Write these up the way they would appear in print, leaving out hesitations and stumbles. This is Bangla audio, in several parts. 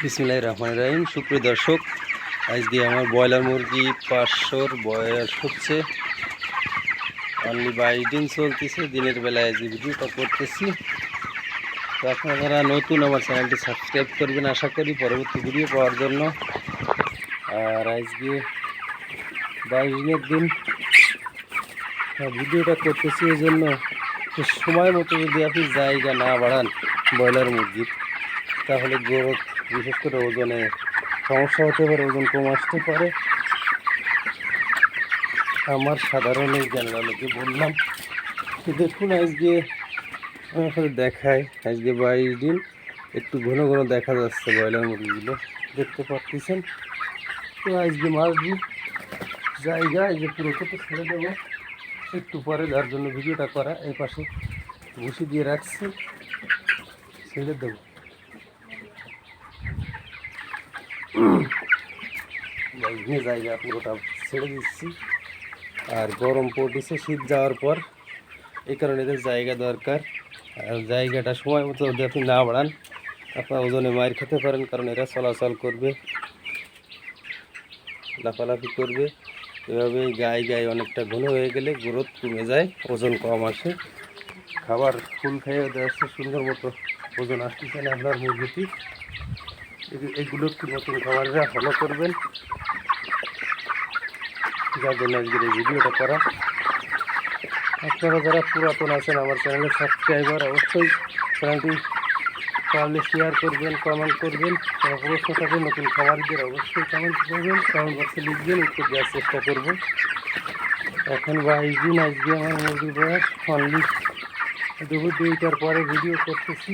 বিসমিল্লাহির রহমানির রহিম। সুপ্রিয় দর্শক, আজকে আমার ব্রয়লার মুরগি 500 বয়স হচ্ছে, অনলি 22 দিন চলতেছে। দিনের বেলায় আজকে ভিডিওটা করতেছি। তো আপনারা যারা নতুন আমার চ্যানেলটি সাবস্ক্রাইব করবেন আশা করি পরবর্তী ভিডিও পাওয়ার জন্য। আর আজকে 22 দিনের দিন ভিডিওটা করতেছি এই জন্য, সময় মতো যদি আপনি জায়গা না বাড়ান ব্রয়লার মুরগির, তাহলে গ্রোথ, বিশেষ করে ওজনে সমস্যা হতে পারে, ওজন কম আসতে পারে। আমার সাধারণ এই জ্ঞানগুলোকে বললাম। তো দেখুন, আজকে আমার সাথে দেখায়, আজকে 22 দিন একটু ঘন ঘন দেখা যাচ্ছে ব্রয়লার মুরগিগুলো, দেখতে পাচ্ছেন। তো আজকে মাছ দিই জায়গা এই যে পুরোটা তো ছেড়ে দেবো একটু পরে, যার জন্য ভিডিওটা করা। এই পাশে ভুসি দিয়ে রাখছি, ছেড়ে দেবো। জায়গা পুরোটা ছেড়ে দিচ্ছি। আর গরম পড়তেছে শীত যাওয়ার পর, এই কারণে এদের জায়গা দরকার। আর জায়গাটা সময় মতো যদি আপনি না বাড়ান, আপনার ওজনে মার খেতে পারেন, কারণ এরা চলাচল করবে, লাফালাফি করবে। এভাবে গায়ে গায়ে অনেকটা ঘন হয়ে গেলে গ্রোথ কমে যায়, ওজন কম আসে। খাবার ফুল খেয়ে যাচ্ছে, সুন্দর মতো ওজন আসতেছে না আপনার মুরগিটি। এগুলো একটু নতুন খাবাররা ফলো করবেন, যার জন্য আজকের এই ভিডিওটা করা। আপনারা যারা পুরাতন আছেন আমার চ্যানেলের সাবস্ক্রাইবার, অবশ্যই চ্যানেলটি পারলে শেয়ার করবেন, কমেন্ট করবেন। যারা প্রশ্ন থাকে নতুন খাবারদের অবশ্যই কমেন্ট করবেন, কমেন্ট বক্সে লিখবেন, উত্তর দেওয়ার চেষ্টা করব। এখন 22 দিন আজকে আমার মুরগির বয়স, অনলি দুপুর 2টার পরে ভিডিও করতেছি।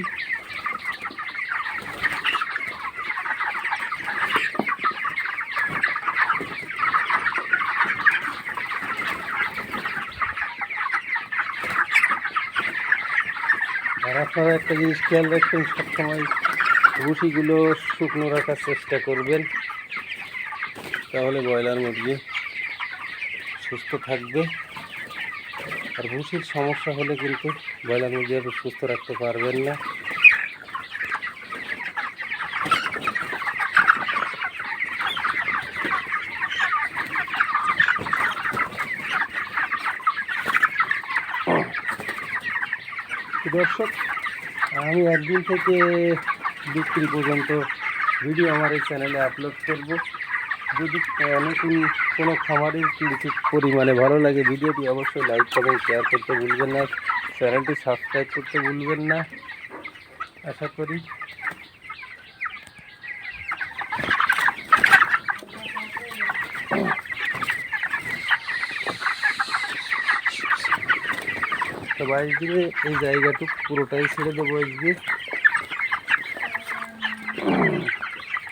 আর আপনারা একটা জিনিস খেয়াল রাখবেন, সবসময় ভুসিগুলো শুকনো রাখার চেষ্টা করবেন, তাহলে ব্রয়লার মুরগি সুস্থ থাকবে। আর ভুসির সমস্যা হলে কিন্তু ব্রয়লার মুরগি আপনি সুস্থ রাখতে পারবেন না। দর্শক, আমি একদিন থেকে বিক্রি পর্যন্ত ভিডিও আমার এই চ্যানেলে আপলোড করব। যদি নতুন কোনো খামারের কিছু পরিমাণে ভালো লাগে ভিডিওটি, অবশ্যই লাইক কমেন্ট শেয়ার করতে ভুলবেন না, চ্যানেলটি সাবস্ক্রাইব করতে ভুলবেন না। আশা করি তো 22 দিনে এই জায়গাটুকু পুরোটাই ছেড়ে দেবো। আজকে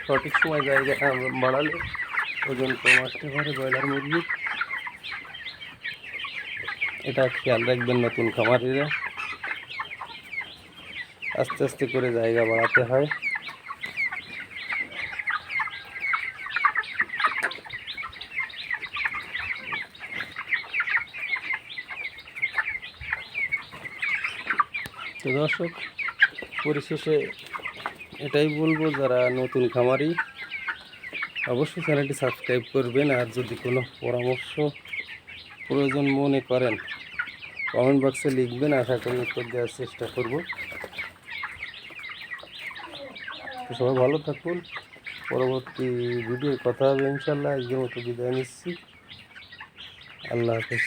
সঠিক সময় জায়গা বাড়ালে ওজন কম আসতে পারে ব্রয়লার মুরগির, এটা খেয়াল রাখবেন। নতুন খামারিরা আস্তে আস্তে করে জায়গা বাড়াতে হয়। তো দর্শক, পরিশেষে এটাই বলবো, যারা নতুন খামারি অবশ্যই চ্যানেলটি সাবস্ক্রাইব করবেন। আর যদি কোনো পরামর্শ প্রয়োজন মনে করেন কমেন্ট বক্সে লিখবেন, আশা করি উত্তর দেওয়ার চেষ্টা করব। তো সবাই ভালো থাকুন, পরবর্তী ভিডিওর কথা হবে ইনশাল্লাহ। আজকের মতো বিদায় নিচ্ছি, আল্লাহ হাফেজ।